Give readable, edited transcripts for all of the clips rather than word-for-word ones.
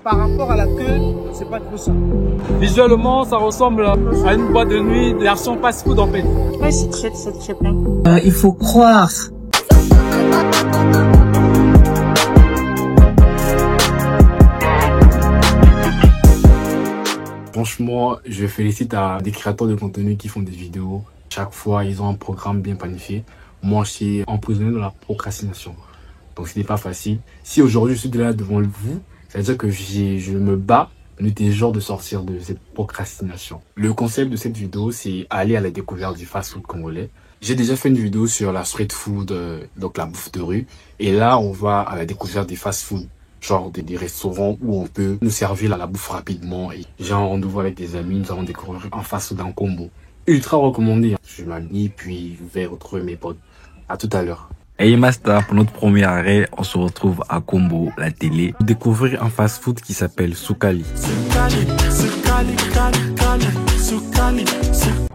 Par rapport à la queue, c'est pas trop ça. Visuellement, ça ressemble à une boîte de nuit version fast-food en fait. Ouais, c'est très bien. Il faut croire. Franchement, je félicite des créateurs de contenu qui font des vidéos. Chaque fois, ils ont un programme bien planifié. Moi, je suis emprisonné dans la procrastination. Donc, ce n'est pas facile. Si aujourd'hui, je suis là devant vous, ça veut dire que je me bats nuit et jour de sortir de cette procrastination. Le concept de cette vidéo, c'est aller à la découverte du fast-food congolais. J'ai déjà fait une vidéo sur la street food, donc la bouffe de rue. Et là, on va à la découverte des fast-food. Genre des restaurants où on peut nous servir la bouffe rapidement. Et j'ai un rendez-vous avec des amis, nous allons découvrir un fast-food en combo. Ultra recommandé. Je m'habille puis je vais retrouver mes potes. À tout à l'heure. Hey Master, pour notre premier arrêt, on se retrouve à Combo, la télé, pour découvrir un fast-food qui s'appelle Soukali.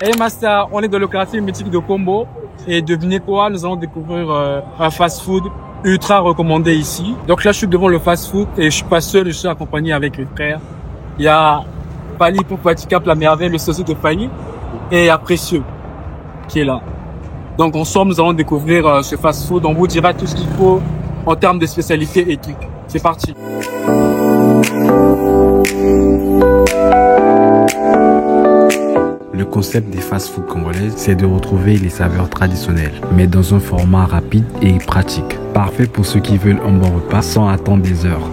Hey Master, on est dans le quartier mythique de Combo. Et devinez quoi, nous allons découvrir un fast-food ultra recommandé ici. Donc là, je suis devant le fast-food et je suis pas seul, je suis accompagné avec mes frères. Il y a Pali pour Patikap, la merveille, le sosie de Pali, et il y a Précieux qui est là. Donc ensemble, nous allons découvrir ce fast-food. On vous dira tout ce qu'il faut en termes de spécialités et tout. C'est parti. Le concept des fast-food congolais, c'est de retrouver les saveurs traditionnelles, mais dans un format rapide et pratique. Parfait pour ceux qui veulent un bon repas sans attendre des heures.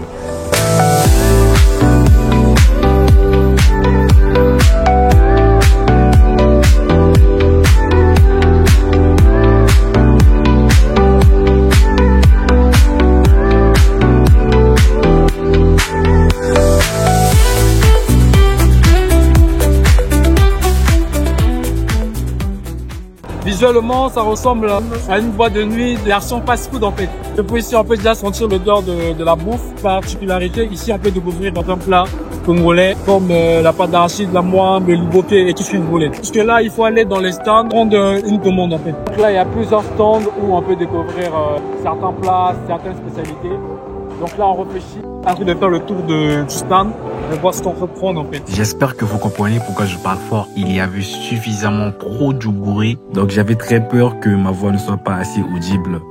Visuellement, ça ressemble à une boîte de nuit version fast-food en fait. Depuis ici, on peut déjà sentir l'odeur de la bouffe. Particularité, ici, on peut découvrir dans un plat congolais comme la pâte d'arachide, la moine, le liboté et tout ce que vous voulez. Parce que là, il faut aller dans les stands, prendre une commande en fait. Donc là, il y a plusieurs stands où on peut découvrir certains plats, certaines spécialités. Donc là, on réfléchit à de faire le tour du stand et voir ce qu'on peut prendre en fait. J'espère que vous comprenez pourquoi je parle fort. Il y avait suffisamment trop de bruit, donc j'avais très peur que ma voix ne soit pas assez audible.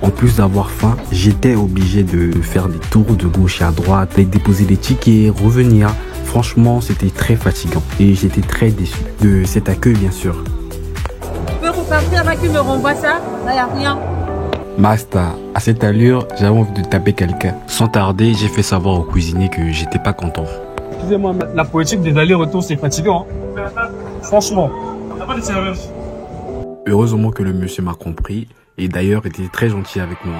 En plus d'avoir faim, j'étais obligé de faire des tours de gauche à droite, aller déposer les tickets, revenir. Franchement, c'était très fatigant et j'étais très déçu de cet accueil, bien sûr. Tu peux repartir avant qu'il me renvoie ça? Là, y a rien. Master, à cette allure, j'avais envie de taper quelqu'un. Sans tarder, j'ai fait savoir au cuisinier que j'étais pas content. Excusez-moi, la politique des allers-retours, c'est fatigant. Hein. Franchement. Heureusement que le monsieur m'a compris et d'ailleurs était très gentil avec moi.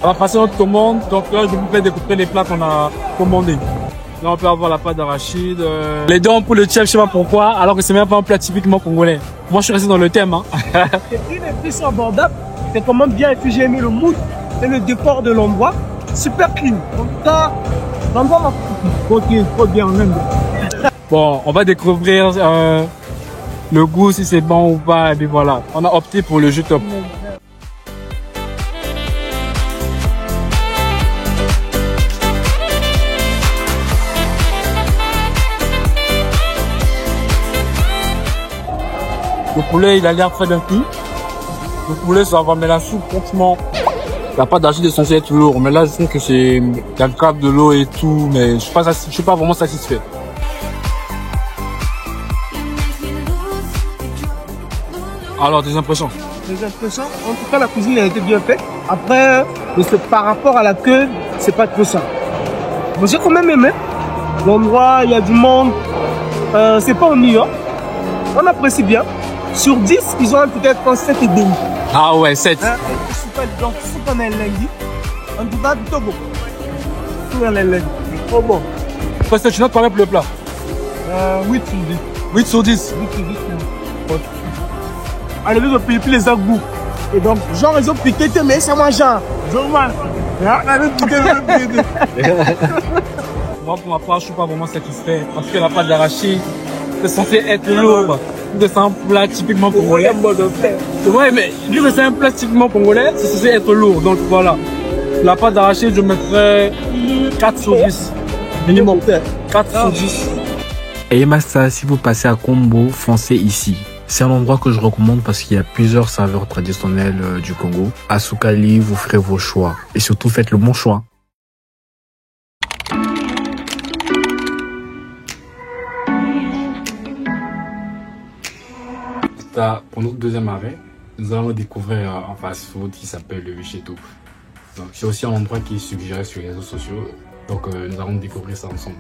On va passer notre commande, donc là je vous fais découvrir les plats qu'on a commandés. Là on peut avoir la pâte d'arachide, les dents pour le chef, je sais pas pourquoi, alors que c'est même pas un plat typiquement congolais. Moi je suis resté dans le thème. Hein. Les prix sont abordables, c'est comment bien, et puis j'ai aimé le mood et le décor de l'endroit. Super clean. Donc ça, l'endroit m'a trop bien en même. Bon, on va découvrir le goût, si c'est bon ou pas, et puis voilà. On a opté pour le jus top. Le poulet, il a l'air très bien cuit. Le poulet, ça va, mais la soupe, franchement, la pâte d'arachide est censée être lourde. Mais là, je trouve que c'est, il y a le crabe de l'eau et tout, mais je suis pas vraiment satisfait. Alors, tes impressions? Les impressions, en tout cas, la cuisine a été bien faite. Après, par rapport à la queue, c'est pas trop ça. Mais j'ai quand même aimé. L'endroit, il y a du monde. C'est pas ennuyant. On apprécie bien. Sur 10, ils ont peut-être un 7,5. Ah ouais, 7. Je suis pas donc foot en lundi. En tout cas, Togo. Foot en lundi. Oh bon. Parce que tu notes combien pour le plat? 8 sur 10. 8 sur 10. 8 sur 10. Allez, nous, on pique les agous. Et donc, genre, ils ont piqué, mais ça mange. Genre, Moi, pour ma part, je suis pas vraiment satisfait. Parce que la pâte d'arachide, c'est censé être lourd. C'est un plat typiquement congolais. Ouais, mais vu que c'est un plat typiquement congolais, c'est censé être lourd. Donc voilà. La pâte d'arachide, je mettrais 4 sur 10. minimum. 4 sur 10. Et Masta, si vous passez à Kombo, foncez ici. C'est un endroit que je recommande parce qu'il y a plusieurs saveurs traditionnelles du Congo. À Soukali, vous ferez vos choix. Et surtout, faites le bon choix. Pour notre deuxième arrêt, nous allons découvrir un fast-food qui s'appelle le Vicheto. Donc, c'est aussi un endroit qui est suggéré sur les réseaux sociaux. Donc, nous allons découvrir ça ensemble.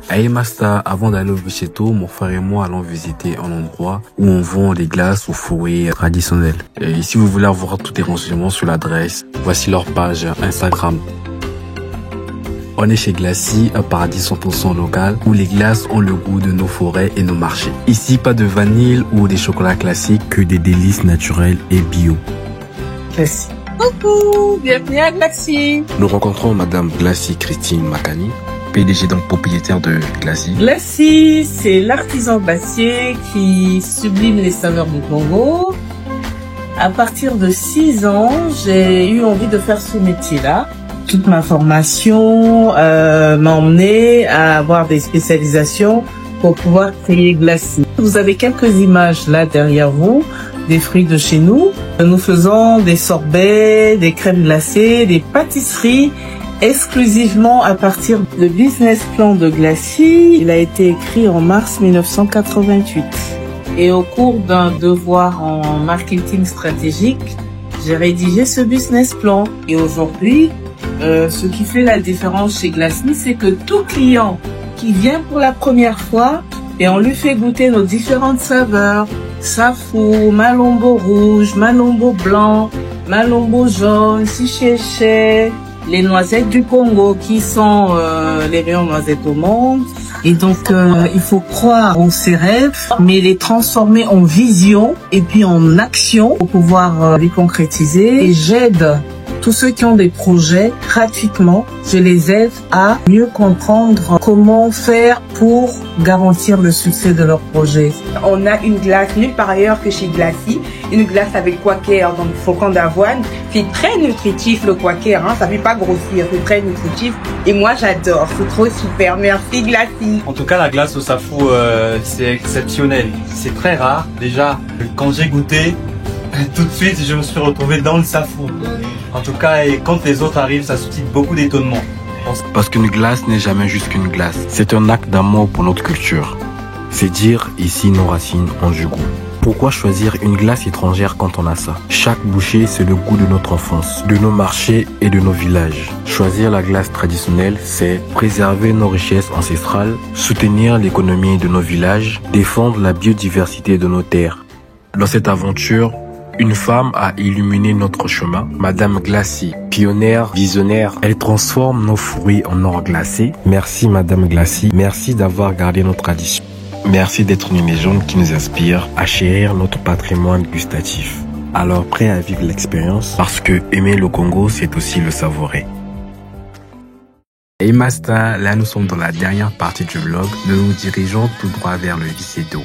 À Emasta, avant d'aller au Vicheto, mon frère et moi allons visiter un endroit où on vend des glaces aux fruits traditionnels. Et si vous voulez avoir tous les renseignements sur l'adresse, voici leur page Instagram. On est chez Glacy, un paradis 100% local où les glaces ont le goût de nos forêts et nos marchés. Ici, pas de vanille ou des chocolats classiques, que des délices naturelles et bio. Glacy. Coucou, bienvenue à Glacy. Nous rencontrons Madame Glacy Christine Makani, PDG donc propriétaire de Glacy. Glacy, c'est l'artisan glacier qui sublime les saveurs du Congo. À partir de 6 ans, j'ai eu envie de faire ce métier-là. Toute ma formation m'a emmené à avoir des spécialisations pour pouvoir créer Glacy. Vous avez quelques images là derrière vous, des fruits de chez nous. Nous faisons des sorbets, des crèmes glacées, des pâtisseries exclusivement à partir du business plan de Glacy. Il a été écrit en mars 1988. Et au cours d'un devoir en marketing stratégique, j'ai rédigé ce business plan. Et aujourd'hui, ce qui fait la différence chez Glacy, c'est que tout client qui vient pour la première fois, et on lui fait goûter nos différentes saveurs, safou, malombo rouge, malombo blanc, malombo jaune, sicheche, les noisettes du Congo qui sont les meilleures noisettes au monde. Et donc, il faut croire en ses rêves, mais les transformer en vision et puis en action pour pouvoir les concrétiser. Et j'aide tous ceux qui ont des projets gratuitement. Je les aide à mieux comprendre comment faire pour garantir le succès de leur projet. On a une glace nulle part ailleurs que chez Glacy, une glace avec quaker, donc flocons d'avoine. C'est très nutritif le quaker, hein, ça fait pas grossir, c'est très nutritif. Et moi j'adore, c'est trop super, merci Glacy. En tout cas la glace au safou c'est exceptionnel, c'est très rare. Déjà quand j'ai goûté, tout de suite je me suis retrouvé dans le safou. En tout cas, et quand les autres arrivent, ça suscite beaucoup d'étonnement. Parce qu'une glace n'est jamais juste qu'une glace. C'est un acte d'amour pour notre culture. C'est dire ici nos racines ont du goût. Pourquoi choisir une glace étrangère quand on a ça? Chaque bouchée, c'est le goût de notre enfance, de nos marchés et de nos villages. Choisir la glace traditionnelle, c'est préserver nos richesses ancestrales, soutenir l'économie de nos villages, défendre la biodiversité de nos terres. Dans cette aventure, une femme a illuminé notre chemin, Madame Glacy, pionnière, visionnaire. Elle transforme nos fruits en or glacé. Merci Madame Glacy, merci d'avoir gardé nos traditions. Merci d'être une légende qui nous inspire à chérir notre patrimoine gustatif. Alors prêt à vivre l'expérience? Parce que aimer le Congo, c'est aussi le savourer. Et Masta, là nous sommes dans la dernière partie du vlog. Nous nous dirigeons tout droit vers le Vicheto.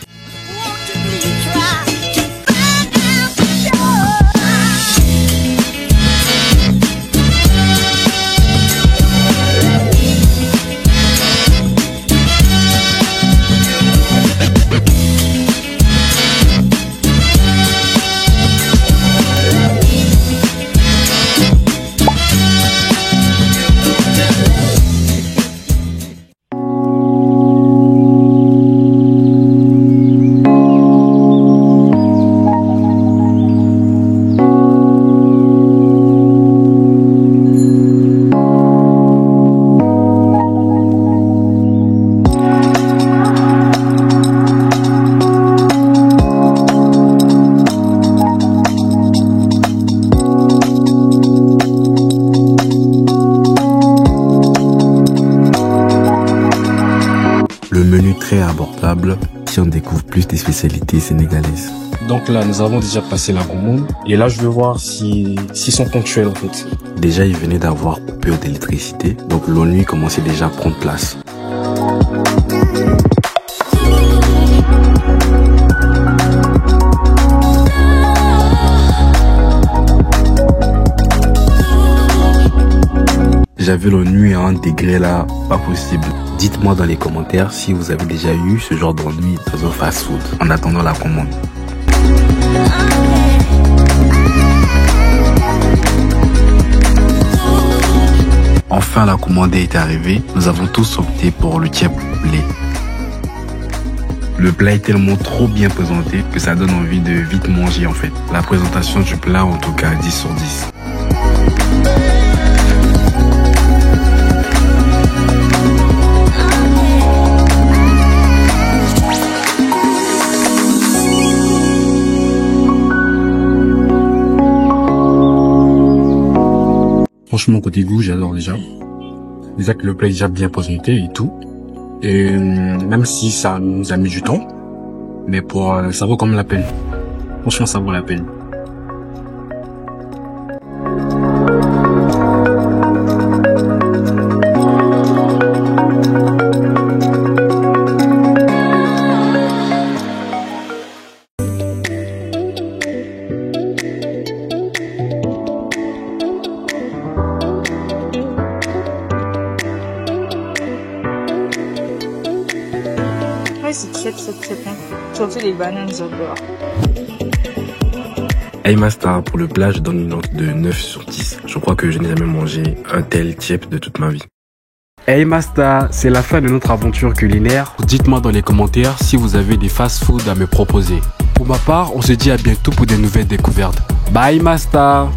très abordable si on découvre plus des spécialités sénégalaises. Donc là, nous avons déjà passé la commande. Et là, je veux voir s'ils sont ponctuels en fait. Déjà, il venait d'avoir coupure d'électricité, donc l'ennui commençait déjà à prendre place. J'avais l'ennui à un degré là, pas possible. Dites-moi dans les commentaires si vous avez déjà eu ce genre d'ennui dans un fast-food en attendant la commande. Enfin, la commande est arrivée. Nous avons tous opté pour le tiep poulet. Le plat est tellement trop bien présenté que ça donne envie de vite manger en fait. La présentation du plat en tout cas 10 sur 10. Franchement, côté goût, j'adore déjà. Déjà que le plat est déjà bien présenté et tout. Et même si ça nous a mis du temps, mais ça vaut quand même la peine. Franchement, ça vaut la peine. Ouais, c'est très bien. Surtout les bananes, j'adore. Hey Master, pour le plat, je donne une note de 9 sur 10. Je crois que je n'ai jamais mangé un tel tiep de toute ma vie. Hey Master, c'est la fin de notre aventure culinaire. Dites-moi dans les commentaires si vous avez des fast-food à me proposer. Pour ma part, on se dit à bientôt pour des nouvelles découvertes. Bye Master!